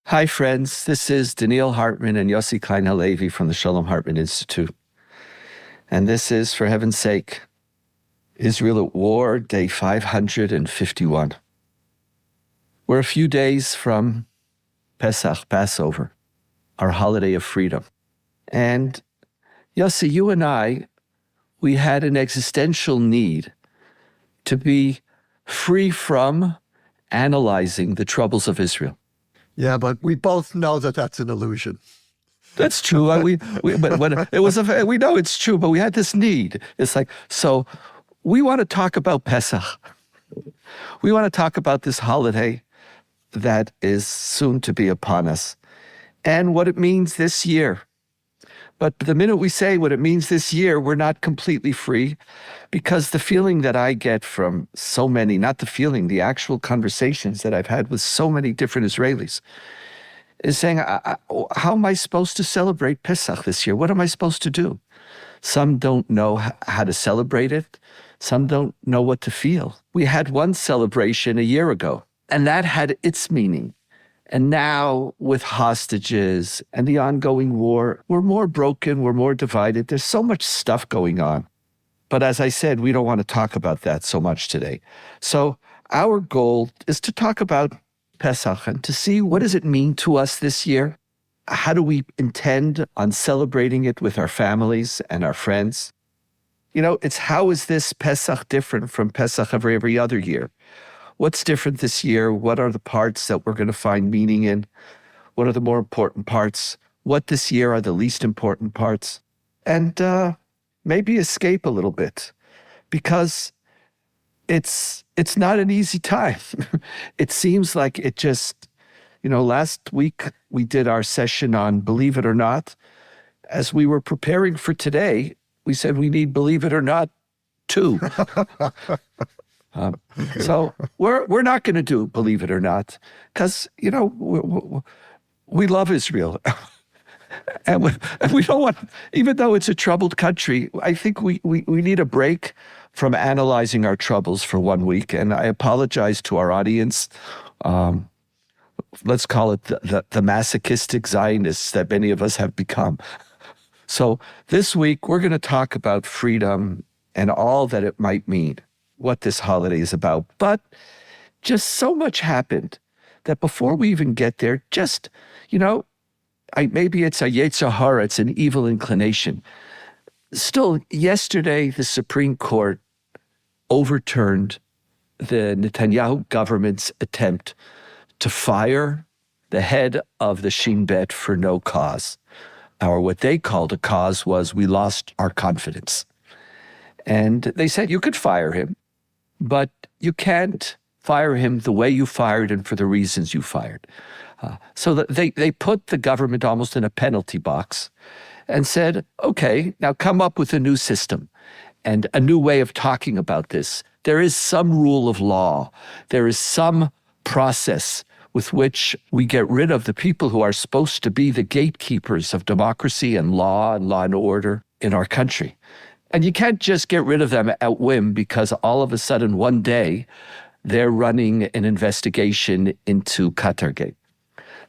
Hi, friends. This is Donniel Hartman and Yossi Klein Halevi from the Shalom Hartman Institute. And this is, for heaven's sake, Israel at War, day 551. We're a few days from Pesach, Passover, our holiday of freedom. And Yossi, you and I, we had an existential need to be free from analyzing the troubles of Israel. Yeah, but we both know that that's an illusion. That's true. But when it was, we know it's true, but we had this need. It's like, so we want to talk about Pesach. We want to talk about this holiday that is soon to be upon us and what it means this year. But the minute we say what it means this year, we're not completely free, because the feeling that I get from so many, not the feeling, the actual conversations that I've had with so many different Israelis is saying, how am I supposed to celebrate Pesach this year? What am I supposed to do? Some don't know how to celebrate it. Some don't know what to feel. We had one celebration a year ago, and that had its meaning. And now, with hostages and the ongoing war, we're more broken, we're more divided. There's so much stuff going on. But as I said, we don't want to talk about that so much today. So our goal is to talk about Pesach and to see, what does it mean to us this year? How do we intend on celebrating it with our families and our friends? You know, it's how is this Pesach different from Pesach of every other year? What's different this year? What are the parts that we're going to find meaning in? What are the more important parts? What this year are the least important parts? And maybe escape a little bit, because it's not an easy time. It seems like it just, last week we did our session on Believe It or Not. As we were preparing for today, we said we need Believe It or Not 2. So we're not going to do Believe It or Not, because, we love Israel. And we don't want, even though it's a troubled country, I think we need a break from analyzing our troubles for 1 week. And I apologize to our audience. Let's call it the masochistic Zionists that many of us have become. So this week, we're going to talk about freedom and all that it might mean, what this holiday is about. But just so much happened that before we even get there, just, maybe it's a yetzer hara, it's an evil inclination. Still, yesterday, the Supreme Court overturned the Netanyahu government's attempt to fire the head of the Shin Bet for no cause. Or what they called a cause was, we lost our confidence. And they said you could fire him, but you can't fire him the way you fired him for the reasons you fired. So that they put the government almost in a penalty box and said, okay, now come up with a new system and a new way of talking about this. There is some rule of law. There is some process with which we get rid of the people who are supposed to be the gatekeepers of democracy and law and order in our country. And you can't just get rid of them at whim, because all of a sudden one day they're running an investigation into Qatargate.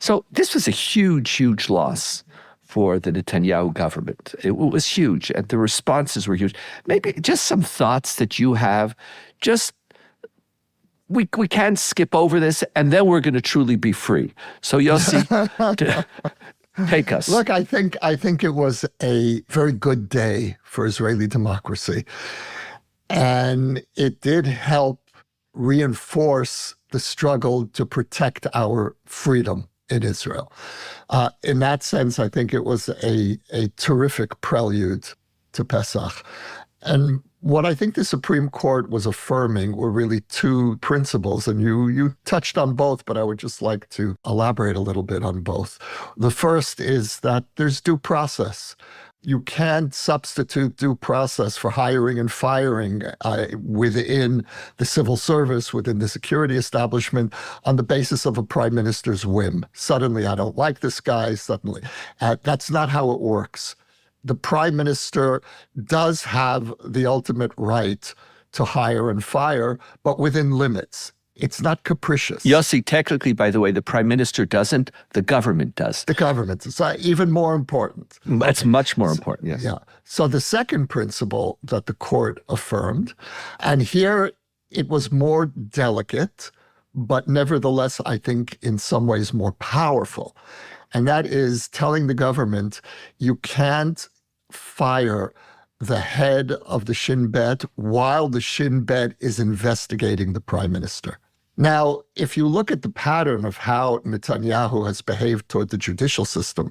So this was a huge, huge loss for the Netanyahu government. It was huge, and the responses were huge. Maybe just some thoughts that you have. Just, we can't skip over this, and then we're going to truly be free. So Yossi, take us. Look, I think it was a very good day for Israeli democracy. And it did help reinforce the struggle to protect our freedom in Israel. In that sense, I think it was a terrific prelude to Pesach. And what I think the Supreme Court was affirming were really two principles, and you touched on both, but I would just like to elaborate a little bit on both. The first is that there's due process. You can't substitute due process for hiring and firing within the civil service, within the security establishment, on the basis of a prime minister's whim. Suddenly, I don't like this guy, suddenly. That's not how it works. The prime minister does have the ultimate right to hire and fire, but within limits. It's not capricious. Yossi, technically, by the way, the prime minister doesn't, the government does. The government is even more important. That's much more important, yes. Yeah. So the second principle that the court affirmed, and here it was more delicate, but nevertheless, I think in some ways more powerful. And that is telling the government you can't fire the head of the Shin Bet while the Shin Bet is investigating the prime minister. Now, if you look at the pattern of how Netanyahu has behaved toward the judicial system,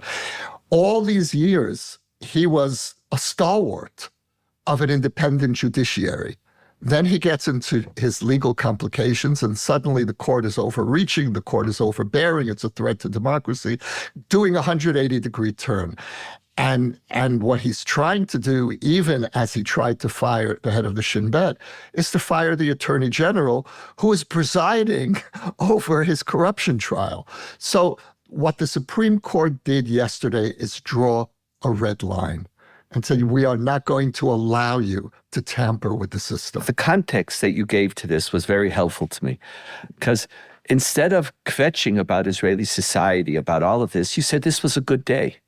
all these years, he was a stalwart of an independent judiciary. Then he gets into his legal complications, and suddenly the court is overreaching, the court is overbearing, it's a threat to democracy, doing a 180-degree turn. And what he's trying to do, even as he tried to fire the head of the Shin Bet, is to fire the attorney general who is presiding over his corruption trial. So what the Supreme Court did yesterday is draw a red line and say, we are not going to allow you to tamper with the system. The context that you gave to this was very helpful to me, because instead of kvetching about Israeli society, about all of this, you said this was a good day.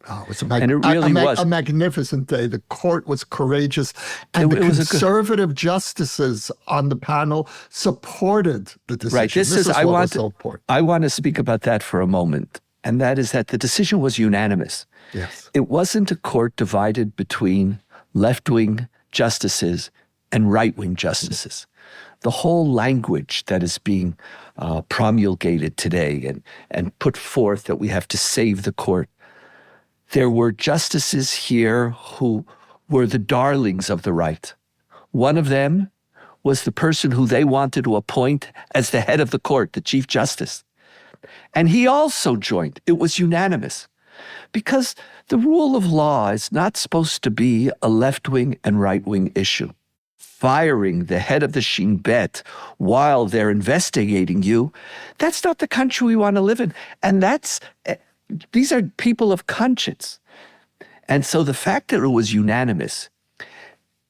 Oh, it was and it really was a magnificent day. The court was courageous, and the conservative justices on the panel supported the decision. Right. This is I want to speak about that for a moment, and that is that the decision was unanimous. Yes. It wasn't a court divided between left-wing justices and right-wing justices. The whole language that is being promulgated today and put forth that we have to save the court. There were justices here who were the darlings of the right. One of them was the person who they wanted to appoint as the head of the court, the Chief Justice. And he also joined. It was unanimous. Because the rule of law is not supposed to be a left-wing and right-wing issue. Firing the head of the Shin Bet while they're investigating you, that's not the country we want to live in. And these are people of conscience. And so the fact that it was unanimous,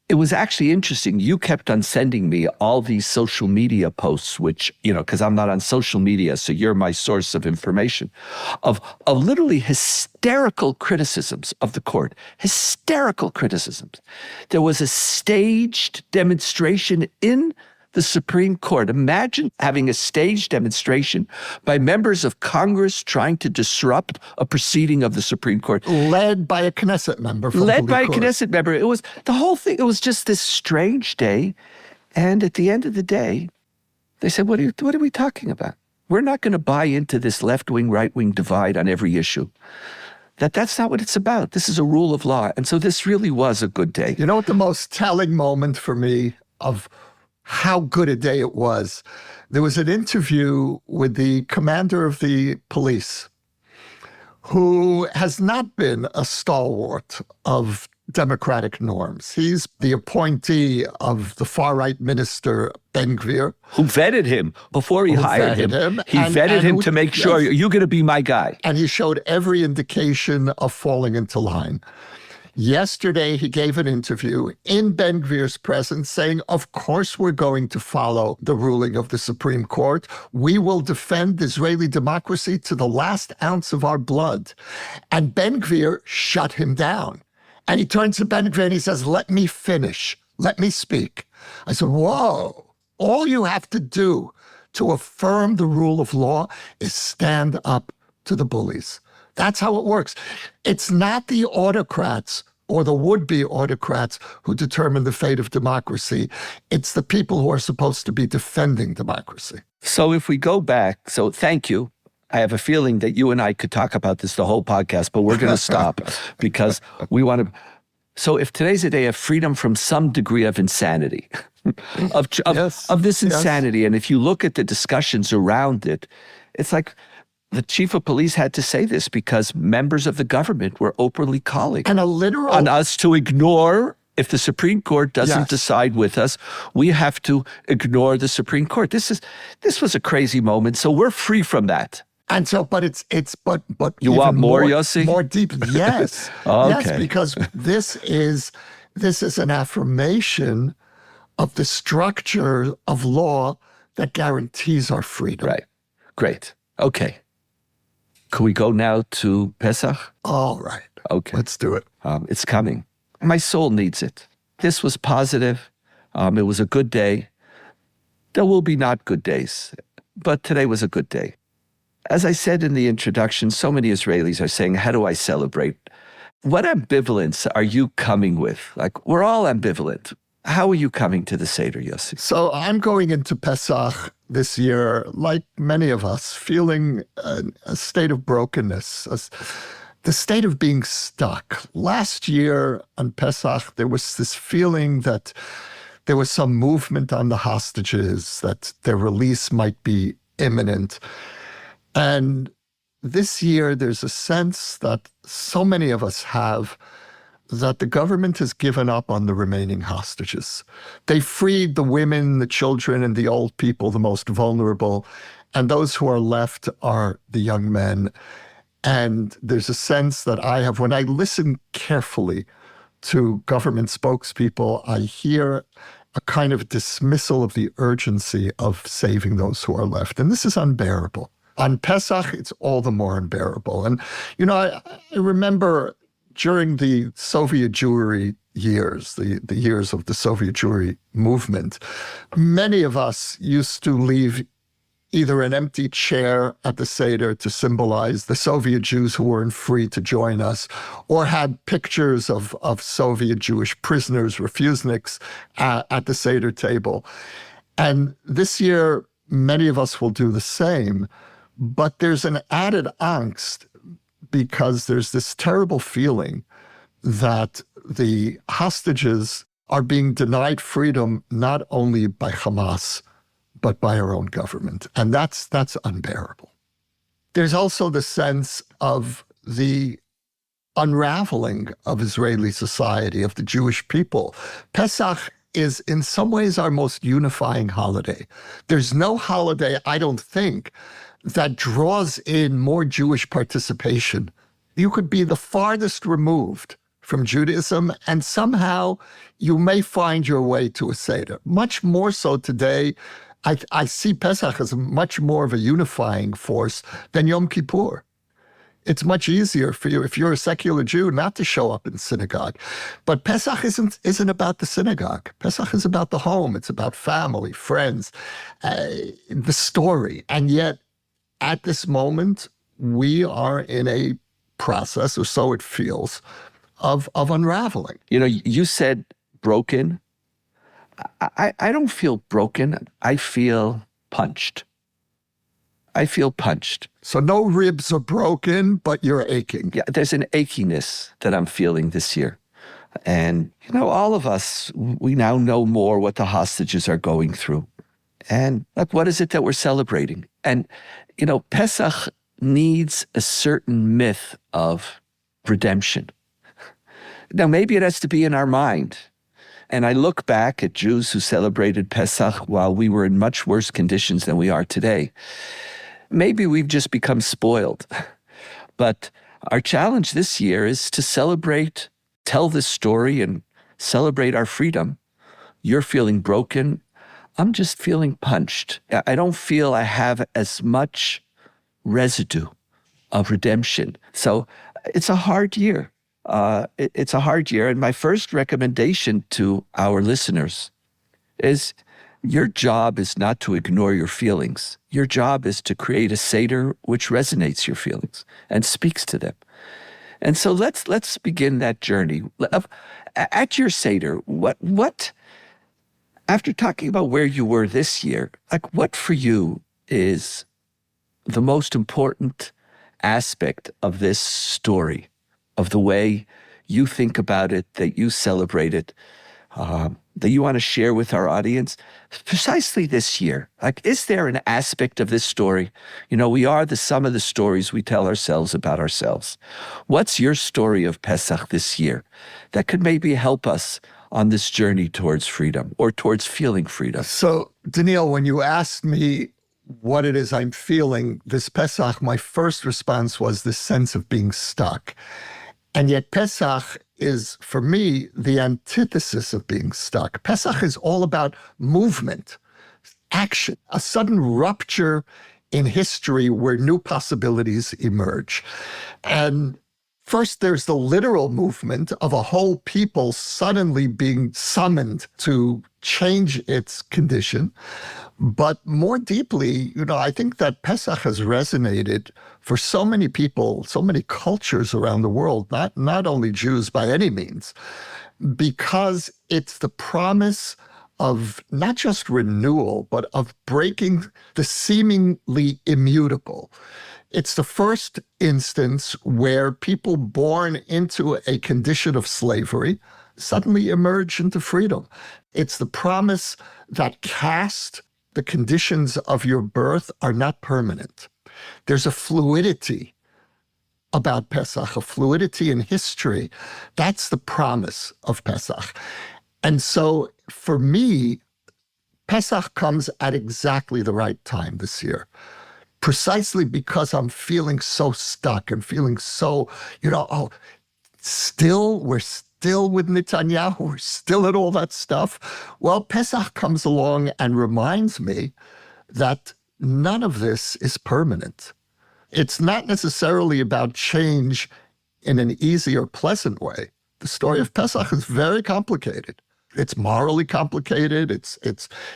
it was actually interesting. You kept on sending me all these social media posts, which, because I'm not on social media, so you're my source of information, of literally hysterical criticisms of the court. Hysterical criticisms. There was a staged demonstration in the Supreme Court. Imagine having a staged demonstration by members of Congress trying to disrupt a proceeding of the Supreme Court. Led by a Knesset member. Knesset member. It was the whole thing. It was just this strange day. And at the end of the day, they said, what are we talking about? We're not going to buy into this left-wing, right-wing divide on every issue. That's not what it's about. This is a rule of law. And so this really was a good day. You know what the most telling moment for me of how good a day it was? There was an interview with the commander of the police, who has not been a stalwart of democratic norms. He's the appointee of the far-right minister, Ben-Gvir. Who vetted him before he hired him. He vetted him to make sure, you're going to be my guy. And he showed every indication of falling into line. Yesterday, he gave an interview in Ben-Gvir's presence saying, of course, we're going to follow the ruling of the Supreme Court. We will defend Israeli democracy to the last ounce of our blood. And Ben-Gvir shut him down. And he turns to Ben-Gvir and he says, let me finish. Let me speak. I said, whoa, all you have to do to affirm the rule of law is stand up to the bullies. That's how it works. It's not the autocrats or the would-be autocrats who determine the fate of democracy. It's the people who are supposed to be defending democracy. So if we go back, so thank you. I have a feeling that you and I could talk about this the whole podcast, but we're going to stop because we want to. So if today's a day of freedom from some degree of insanity, of this insanity, and if you look at the discussions around it, it's like, the chief of police had to say this because members of the government were openly calling on us to ignore. If the Supreme Court doesn't decide with us, we have to ignore the Supreme Court. This was a crazy moment. So we're free from that. And so, but you want more, Yossi? More deep, yes, Okay. Yes, because this is an affirmation of the structure of law that guarantees our freedom. Right. Great. Okay. Can we go now to Pesach? All right. Okay. Let's do it. It's coming. My soul needs it. This was positive. It was a good day. There will be not good days, but today was a good day. As I said in the introduction, so many Israelis are saying, how do I celebrate? What ambivalence are you coming with? Like, we're all ambivalent. How are you coming to the Seder, Yossi? So I'm going into Pesach this year, like many of us, feeling a state of brokenness, the state of being stuck. Last year on Pesach, there was this feeling that there was some movement on the hostages, that their release might be imminent. And this year, there's a sense that so many of us have that the government has given up on the remaining hostages. They freed the women, the children, and the old people, the most vulnerable, and those who are left are the young men. And there's a sense that I have, when I listen carefully to government spokespeople, I hear a kind of dismissal of the urgency of saving those who are left. And this is unbearable. On Pesach, it's all the more unbearable. And, I remember during the Soviet Jewry years, the years of the Soviet Jewry movement, many of us used to leave either an empty chair at the Seder to symbolize the Soviet Jews who weren't free to join us, or had pictures of Soviet Jewish prisoners, refuseniks, at the Seder table. And this year, many of us will do the same. But there's an added angst because there's this terrible feeling that the hostages are being denied freedom not only by Hamas, but by our own government. And that's unbearable. There's also the sense of the unraveling of Israeli society, of the Jewish people. Pesach is in some ways our most unifying holiday. There's no holiday, I don't think, that draws in more Jewish participation. You could be the farthest removed from Judaism, and somehow you may find your way to a Seder. Much more so today, I see Pesach as much more of a unifying force than Yom Kippur. It's much easier for you, if you're a secular Jew, not to show up in synagogue. But Pesach isn't about the synagogue. Pesach is about the home. It's about family, friends, the story. And yet, at this moment, we are in a process, or so it feels, of unraveling. You said broken. I don't feel broken. I feel punched. So no ribs are broken, but you're aching. Yeah, there's an achiness that I'm feeling this year. And, all of us, we now know more what the hostages are going through. And what is it that we're celebrating? And, Pesach needs a certain myth of redemption. Now, maybe it has to be in our mind. And I look back at Jews who celebrated Pesach while we were in much worse conditions than we are today. Maybe we've just become spoiled. But our challenge this year is to celebrate, tell this story, and celebrate our freedom. You're feeling broken. I'm just feeling punched. I don't feel I have as much residue of redemption. So it's a hard year. It's a hard year. And my first recommendation to our listeners is your job is not to ignore your feelings. Your job is to create a Seder which resonates your feelings and speaks to them. And so let's begin that journey. At your Seder, what after talking about where you were this year, what for you is the most important aspect of this story, of the way you think about it, that you celebrate it, that you want to share with our audience precisely this year? Is there an aspect of this story? We are the sum of the stories we tell ourselves about ourselves. What's your story of Pesach this year that could maybe help us on this journey towards freedom or towards feeling freedom? So, Donniel, when you asked me what it is I'm feeling this Pesach, my first response was this sense of being stuck. And yet Pesach is, for me, the antithesis of being stuck. Pesach is all about movement. action, a sudden rupture in history where new possibilities emerge. And first, there's the literal movement of a whole people suddenly being summoned to change its condition. But more deeply, I think that Pesach has resonated for so many people, so many cultures around the world, not only Jews by any means, because it's the promise of not just renewal, but of breaking the seemingly immutable. It's the first instance where people born into a condition of slavery suddenly emerge into freedom. It's the promise that caste, the conditions of your birth, are not permanent. There's a fluidity about Pesach, a fluidity in history. That's the promise of Pesach. And so for me, Pesach comes at exactly the right time this year, precisely because I'm feeling so stuck and feeling so, we're still with Netanyahu, we're still at all that stuff. Well, Pesach comes along and reminds me that none of this is permanent. It's not necessarily about change in an easy or pleasant way. The story of Pesach is very complicated. It's morally complicated.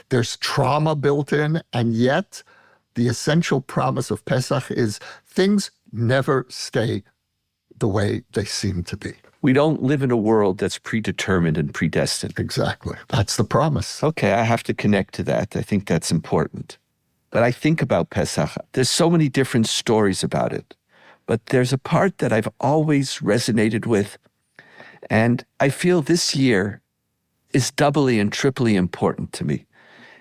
There's trauma built in, and yet the essential promise of Pesach is things never stay the way they seem to be. We don't live in a world that's predetermined and predestined. Exactly. That's the promise. Okay, I have to connect to that. I think that's important. But I think about Pesach. There's so many different stories about it. But there's a part that I've always resonated with. And I feel this year is doubly and triply important to me.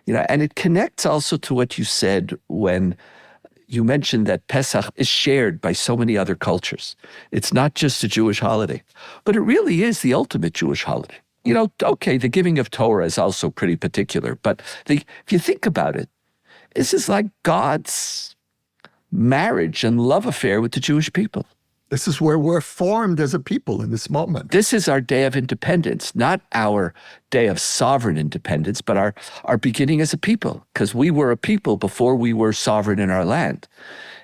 And it connects also to what you said when you mentioned that Pesach is shared by so many other cultures. It's not just a Jewish holiday, but it really is the ultimate Jewish holiday. Okay, the giving of Torah is also pretty particular, but if you think about it, this is like God's marriage and love affair with the Jewish people. This is where we're formed as a people in this moment. This is our day of independence, not our day of sovereign independence, but our beginning as a people, because we were a people before we were sovereign in our land.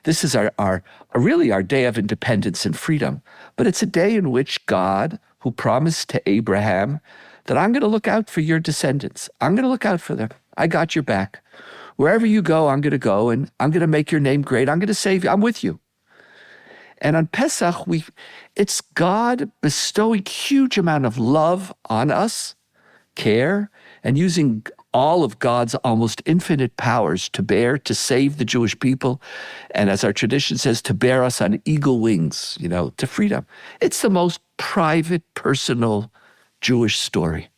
This is really our day of independence and freedom. But it's a day in which God, who promised to Abraham that I'm going to look out for your descendants. I'm going to look out for them. I got your back. Wherever you go, I'm going to go, and I'm going to make your name great. I'm going to save you. I'm with you. And on Pesach, it's God bestowing huge amount of love on us, care, and using all of God's almost infinite powers to save the Jewish people. And as our tradition says, to bear us on eagle wings, to freedom. It's the most private, personal Jewish story.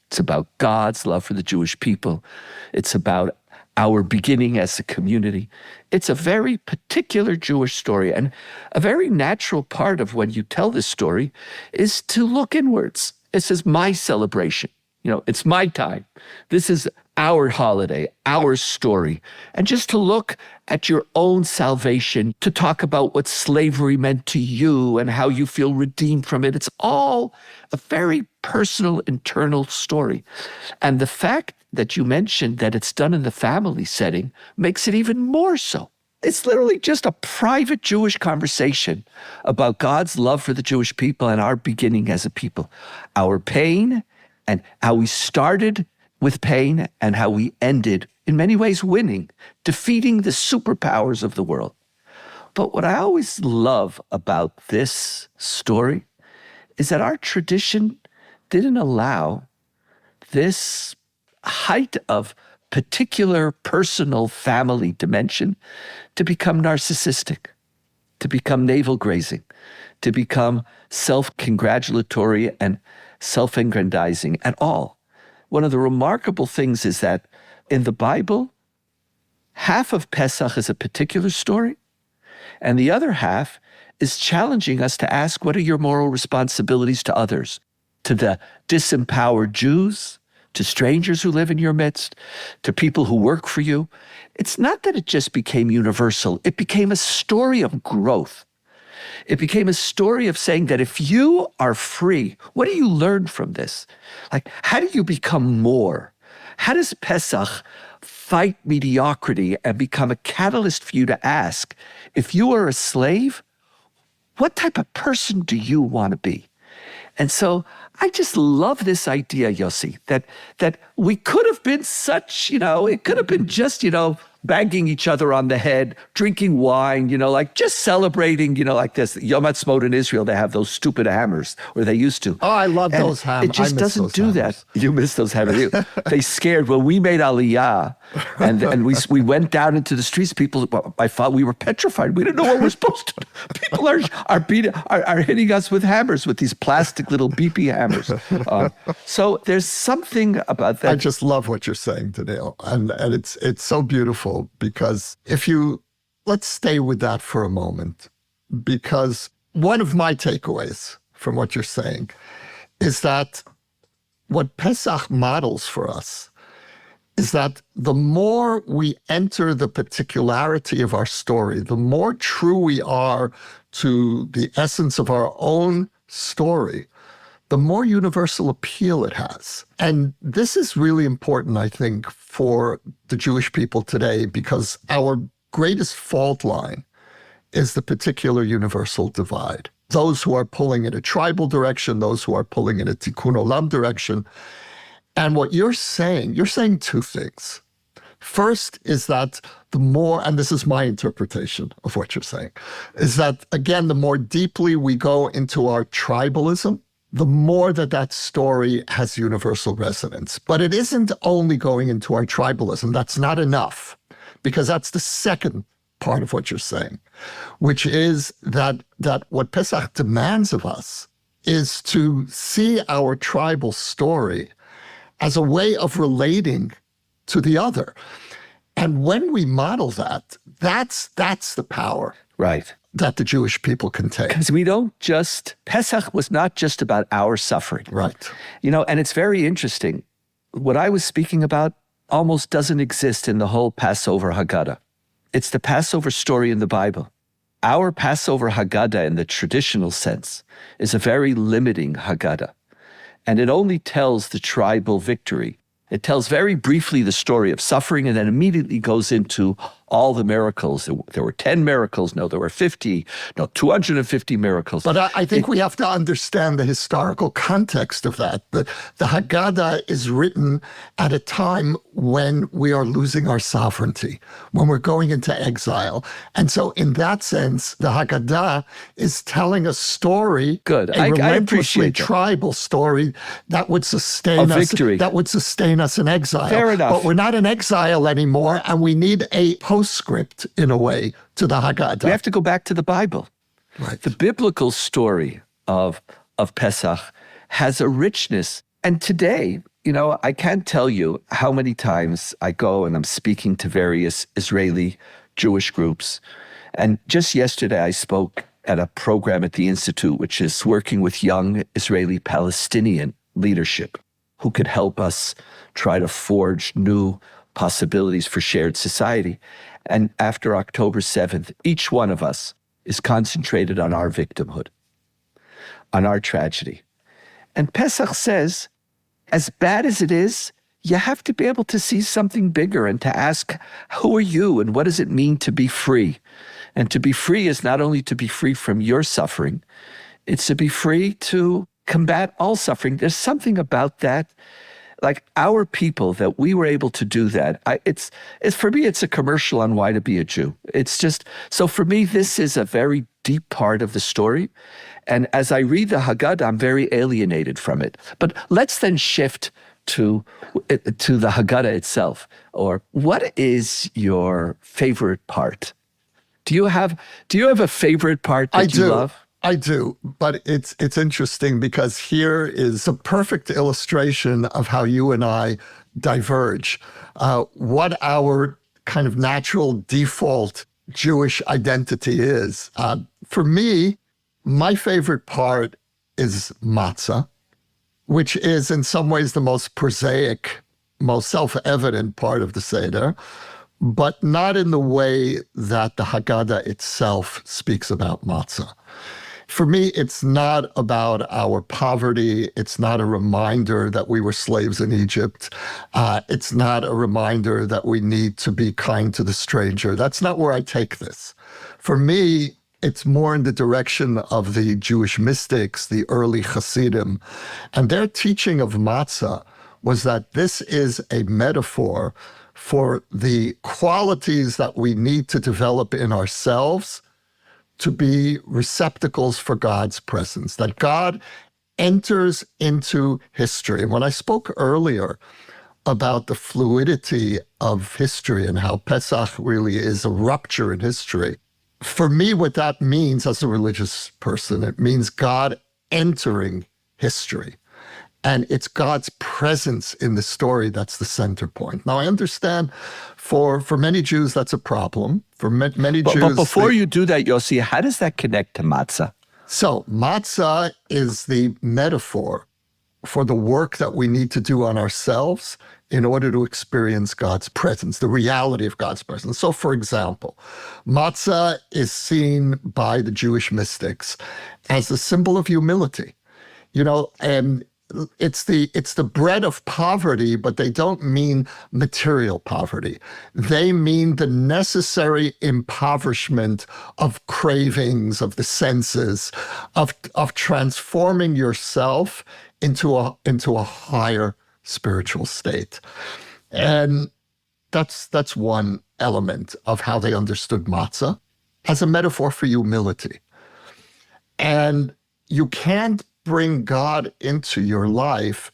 It's about God's love for the Jewish people. It's about our beginning as a community. It's a very particular Jewish story, and a very natural part of when you tell this story is to look inwards. This is my celebration. It's my time. This is our holiday, our story. And just to look at your own salvation, to talk about what slavery meant to you and how you feel redeemed from it. It's all a very personal, internal story. And the fact that you mentioned that it's done in the family setting makes it even more so. It's literally just a private Jewish conversation about God's love for the Jewish people and our beginning as a people, our pain and how we started with pain and how we ended, in many ways, winning, defeating the superpowers of the world. But what I always love about this story is that our tradition didn't allow this height of particular personal family dimension to become narcissistic, to become navel grazing, to become self-congratulatory and self-aggrandizing at all. One of the remarkable things is that in the Bible, half of Pesach is a particular story, and the other half is challenging us to ask, what are your moral responsibilities to others, to the disempowered Jews, to strangers who live in your midst, to people who work for you? It's not that it just became universal. It became a story of growth. It became a story of saying that if you are free, what do you learn from this? Like, how do you become more? How does Pesach fight mediocrity and become a catalyst for you to ask, if you are a slave, what type of person do you want to be? And so I just love this idea, Yossi, that we could have been such, it could have been just, banging each other on the head, drinking wine, like just celebrating, like this. Yom Ha'atzmaut in Israel, they have those stupid hammers, or they used to. Oh, I love those hammers. It just doesn't do that. You miss those hammers. They scared. When we made Aliyah, and we went down into the streets, people, I thought we were petrified. We didn't know what we're supposed to do. People are hitting us with hammers, with these plastic little BP hammers. So there's something about that. I just love what you're saying, Donniel. And it's so beautiful, because let's stay with that for a moment, because one of my takeaways from what you're saying is that what Pesach models for us is that the more we enter the particularity of our story, the more true we are to the essence of our own story, the more universal appeal it has. And this is really important, I think, for the Jewish people today, because our greatest fault line is the particular universal divide. Those who are pulling in a tribal direction, those who are pulling in a tikkun olam direction. And what you're saying two things. First is that the more, and this is my interpretation of what you're saying, is that, again, the more deeply we go into our tribalism, the more that story has universal resonance. But it isn't only going into our tribalism. That's not enough, because that's the second part of what you're saying, which is that what Pesach demands of us is to see our tribal story as a way of relating to the other. And when we model that, that's the power. Right. That the Jewish people can take. Because Pesach was not just about our suffering. Right. And it's very interesting. What I was speaking about almost doesn't exist in the whole Passover Haggadah. It's the Passover story in the Bible. Our Passover Haggadah, in the traditional sense, is a very limiting Haggadah. And it only tells the tribal victory. It tells very briefly the story of suffering, and then immediately goes into all the miracles. There were 10 miracles. No, there were 50. No, 250 miracles. But I think we have to understand the historical context of that. The Haggadah is written at a time when we are losing our sovereignty, when we're going into exile. And so in that sense, the Haggadah is telling a story, Good. a I relentlessly appreciate that. tribal story that would sustain us. Victory. That would sustain us in exile. Fair enough. But we're not in exile anymore, and we need a postscript, in a way, to the Haggadah. We have to go back to the Bible. Right. The biblical story of Pesach has a richness. And today, I can't tell you how many times I go and I'm speaking to various Israeli Jewish groups. And just yesterday, I spoke at a program at the Institute, which is working with young Israeli Palestinian leadership who could help us try to forge new possibilities for shared society. And after October 7th, each one of us is concentrated on our victimhood, on our tragedy. And Pesach says, as bad as it is, you have to be able to see something bigger and to ask, who are you and what does it mean to be free? And to be free is not only to be free from your suffering, it's to be free to combat all suffering. There's something about that, like our people, that we were able to do that. It's for me, it's a commercial on why to be a Jew. It's just, so for me, this is a very deep part of the story. And as I read the Haggadah, I'm very alienated from it. But let's then shift to the Haggadah itself. Or what is your favorite part? Do you have a favorite part that you love? I do, but it's interesting because here is a perfect illustration of how you and I diverge. What our kind of natural default Jewish identity is. For me, my favorite part is matzah, which is in some ways the most prosaic, most self-evident part of the seder, but not in the way that the Haggadah itself speaks about matzah. For me, it's not about our poverty. It's not a reminder that we were slaves in Egypt. It's not a reminder that we need to be kind to the stranger. That's not where I take this. For me, it's more in the direction of the Jewish mystics, the early Hasidim. And their teaching of matzah was that this is a metaphor for the qualities that we need to develop in ourselves to be receptacles for God's presence, that God enters into history. And when I spoke earlier about the fluidity of history and how Pesach really is a rupture in history, for me, what that means as a religious person, it means God entering history. And it's God's presence in the story that's the center point. Now, I understand for many Jews, that's a problem. For many Jews... But before you do that, Yossi, how does that connect to matzah? So matzah is the metaphor for the work that we need to do on ourselves in order to experience God's presence, the reality of God's presence. So, for example, matzah is seen by the Jewish mystics as a symbol of humility. You know, and it's the bread of poverty, but they don't mean material poverty. They mean the necessary impoverishment of cravings, of the senses, of transforming yourself into a higher spiritual state. And that's one element of how they understood matzah as a metaphor for humility. And you can't bring God into your life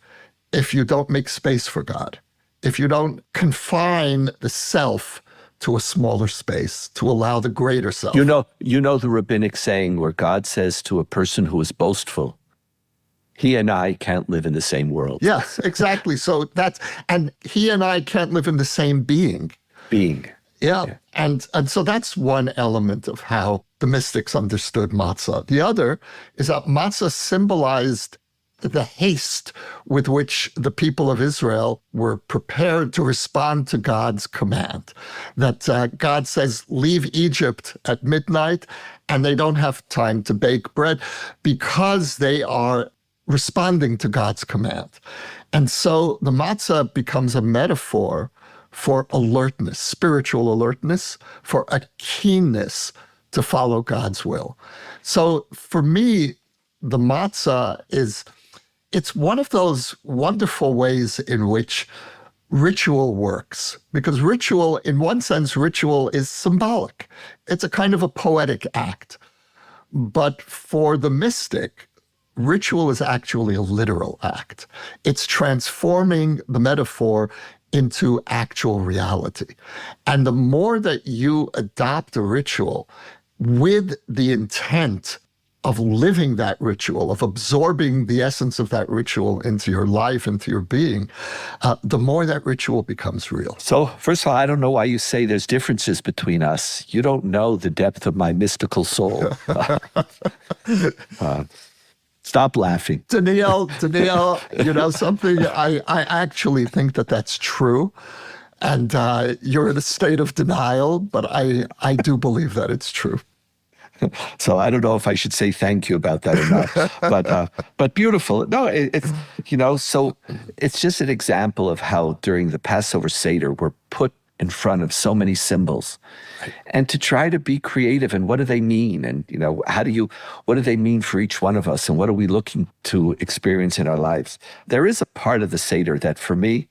if you don't make space for God, if you don't confine the self to a smaller space, to allow the greater self. You know the rabbinic saying where God says to a person who is boastful, he and I can't live in the same world. Yes, exactly. So and he and I can't live in the same being. Yeah. And so that's one element of how the mystics understood matzah. The other is that matzah symbolized the haste with which the people of Israel were prepared to respond to God's command. That God says, leave Egypt at midnight, and they don't have time to bake bread because they are responding to God's command. And so the matzah becomes a metaphor for alertness, spiritual alertness, for a keenness to follow God's will. So for me, the matzah it's one of those wonderful ways in which ritual works. Because ritual, in one sense, ritual is symbolic. It's a kind of a poetic act. But for the mystic, ritual is actually a literal act. It's transforming the metaphor into actual reality. And the more that you adopt a ritual with the intent of living that ritual, of absorbing the essence of that ritual into your life, into your being, the more that ritual becomes real. So, first of all, I don't know why you say there's differences between us. You don't know the depth of my mystical soul. Stop laughing. Donniel, you know something? I actually think that that's true. And you're in a state of denial, but I do believe that it's true. So I don't know if I should say thank you about that or not, but beautiful. No, it's, so it's just an example of how during the Passover seder we're put in front of so many symbols, and to try to be creative and what do they mean, and what do they mean for each one of us, and what are we looking to experience in our lives. There is a part of the seder that for me,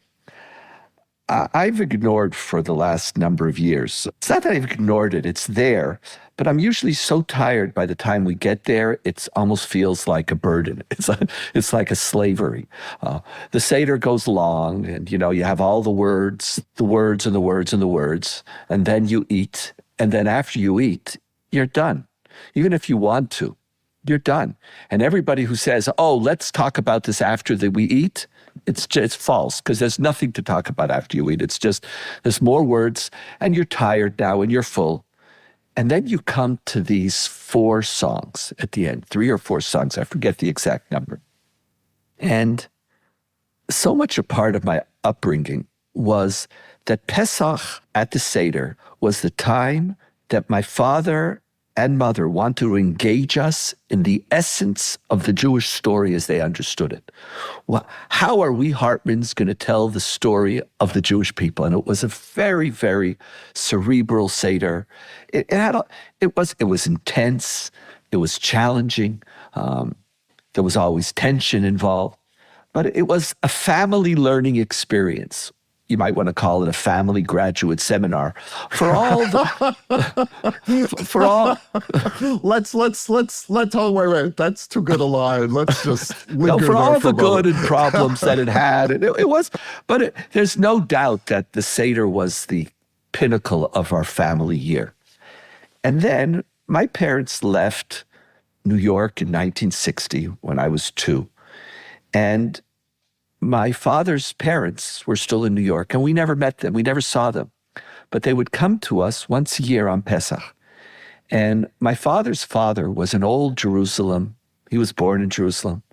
I've ignored for the last number of years. It's not that I've ignored it, it's there, but I'm usually so tired by the time we get there, it almost feels like a burden. It's like a slavery. The Seder goes long, and you have all the words, and then you eat, and then after you eat, you're done. Even if you want to, you're done. And everybody who says, oh, let's talk about this after that we eat, it's false, because there's nothing to talk about after you eat. It's just, there's more words, and you're tired now, and you're full. And then you come to these 4 songs at the end, 3 or 4 songs, I forget the exact number. And so much a part of my upbringing was that Pesach at the Seder was the time that my father and mother want to engage us in the essence of the Jewish story as they understood it. Well, how are we Hartmans going to tell the story of the Jewish people? And it was a very, very cerebral seder. It was intense. It was challenging. There was always tension involved. But it was a family learning experience. You might want to call it a family graduate seminar for all the, for all. Let's oh wait, that's too good a line. Let's just linger For all there the a good moment. and problems that it had. And it was, but there's no doubt that the Seder was the pinnacle of our family year. And then my parents left New York in 1960 when I was 2. And my father's parents were still in New York, and we never met them. We never saw them. But they would come to us once a year on Pesach. And my father's father was in old Jerusalem. He was born in Jerusalem.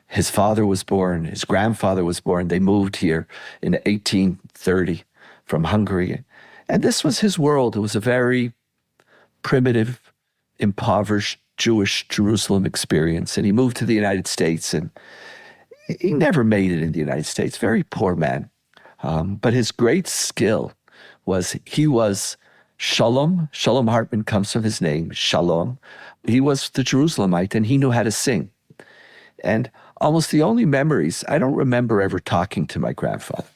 His father was born. His grandfather was born. They moved here in 1830 from Hungary. And this was his world. It was a very primitive, impoverished Jewish Jerusalem experience. And he moved to the United States, and he never made it in the United States. Very poor man. But his great skill was he was Shalom. Shalom Hartman comes from his name, Shalom. He was the Jerusalemite, and he knew how to sing. And almost the only memories, I don't remember ever talking to my grandfather.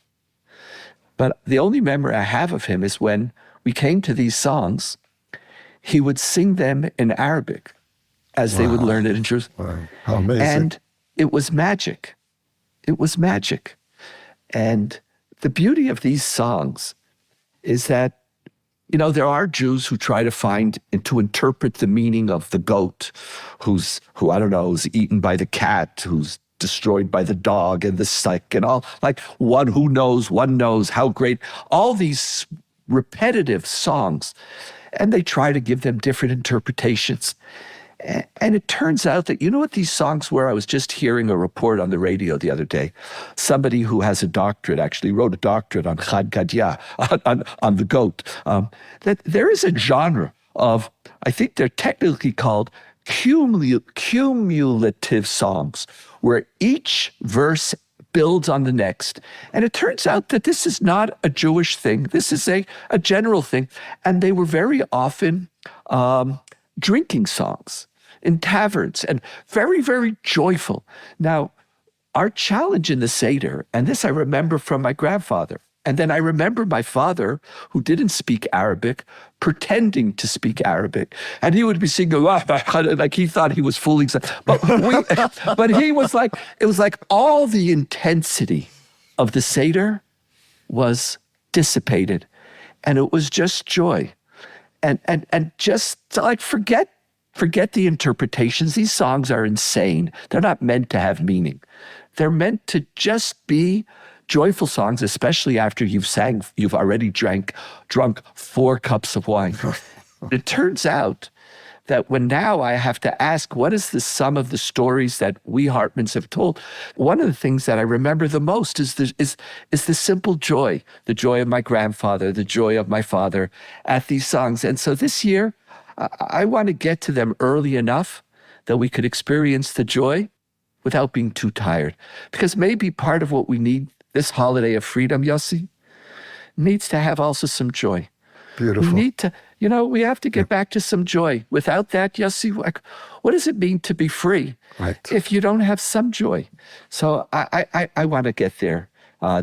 But the only memory I have of him is when we came to these songs, he would sing them in Arabic as they would learn it in Jerusalem. Wow. How amazing. And it was magic. It was magic. And the beauty of these songs is that, you know, there are Jews who try to find and to interpret the meaning of the goat who I don't know, who's eaten by the cat, who's destroyed by the dog and the sick and all, like one knows how great, all these repetitive songs. And they try to give them different interpretations. And it turns out that, you know what these songs were? I was just hearing a report on the radio the other day. Somebody who has a doctorate actually wrote a doctorate on Chad Gadya, on the goat. That there is a genre of, I think they're technically called cumulative songs, where each verse builds on the next. And it turns out that this is not a Jewish thing. This is a general thing. And they were very often drinking songs in taverns, and very, very joyful. Now, our challenge in the Seder, and this I remember from my grandfather, and then I remember my father, who didn't speak Arabic, pretending to speak Arabic. And he would be singing, like he thought he was fooling. But he was like, it was like all the intensity of the Seder was dissipated. And it was just joy. And just like forget the interpretations. These songs are insane. They're not meant to have meaning. They're meant to just be joyful songs, especially after you've already drunk 4 cups of wine. It turns out that when now I have to ask, what is the sum of the stories that we Hartmans have told? One of the things that I remember the most is the simple joy, the joy of my grandfather, the joy of my father at these songs. And so this year, I want to get to them early enough that we could experience the joy without being too tired. Because maybe part of what we need this holiday of freedom, Yossi, needs to have also some joy. Beautiful. We need to, we have to get back to some joy. Without that, Yossi, what does it mean to be free if you don't have some joy? So I want to get there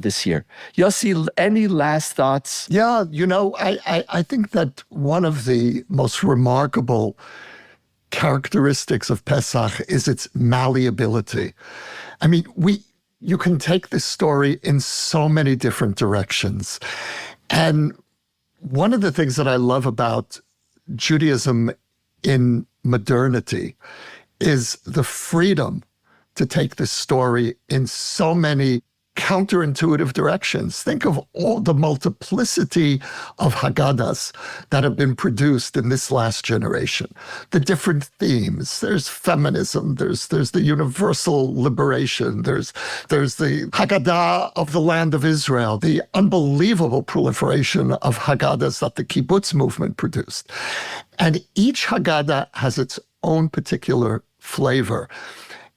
this year. Yossi, any last thoughts? Yeah, I think that one of the most remarkable characteristics of Pesach is its malleability. I mean, you can take this story in so many different directions. And one of the things that I love about Judaism in modernity is the freedom to take this story in so many counterintuitive directions. Think of all the multiplicity of Haggadahs that have been produced in this last generation. The different themes. There's feminism. There's the universal liberation. There's the Haggadah of the land of Israel, the unbelievable proliferation of Haggadahs that the kibbutz movement produced. And each Haggadah has its own particular flavor.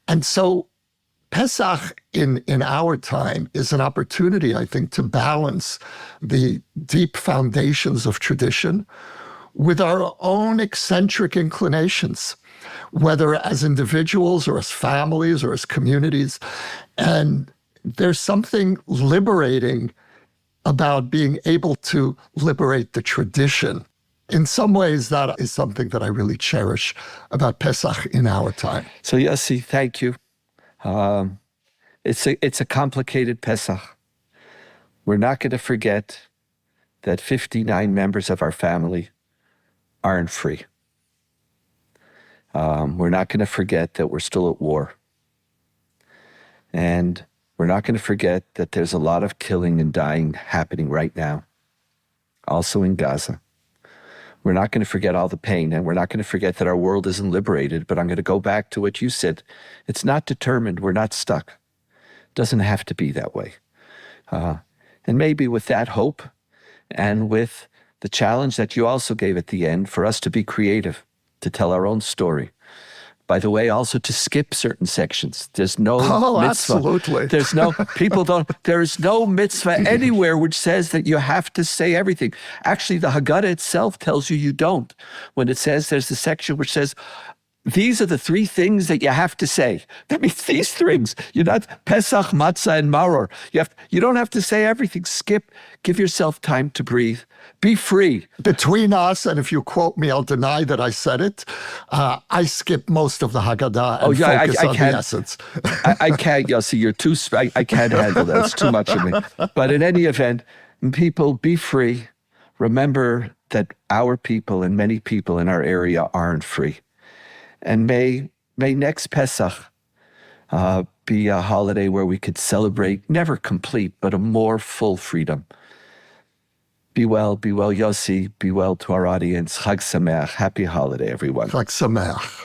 And so Pesach in our time is an opportunity, I think, to balance the deep foundations of tradition with our own eccentric inclinations, whether as individuals or as families or as communities. And there's something liberating about being able to liberate the tradition. In some ways, that is something that I really cherish about Pesach in our time. So Yossi, thank you. It's a complicated Pesach. We're not going to forget that 59 members of our family aren't free. We're not going to forget that we're still at war. And we're not going to forget that there's a lot of killing and dying happening right now, also in Gaza. We're not going to forget all the pain, and we're not going to forget that our world isn't liberated. But I'm going to go back to what you said. It's not determined. We're not stuck. It doesn't have to be that way. And maybe with that hope and with the challenge that you also gave at the end for us to be creative, to tell our own story. By the way, also to skip certain sections. There's no mitzvah. Absolutely. There's no mitzvah anywhere which says that you have to say everything. Actually, the Haggadah itself tells you don't. When it says there's a section which says, these are the three things that you have to say. That means these things. You're not Pesach, Matzah, and Maror. You don't have to say everything. Skip. Give yourself time to breathe. Be free. Between us, and if you quote me, I'll deny that I said it. I skip most of the Haggadah and focus on the essence. I can't, Yossi. You're too. I can't handle that. It's too much of me. But in any event, people, be free. Remember that our people and many people in our area aren't free. And may next Pesach be a holiday where we could celebrate, never complete, but a more full freedom. Be well, Yossi. Be well to our audience. Chag Sameach. Happy holiday, everyone. Chag Sameach.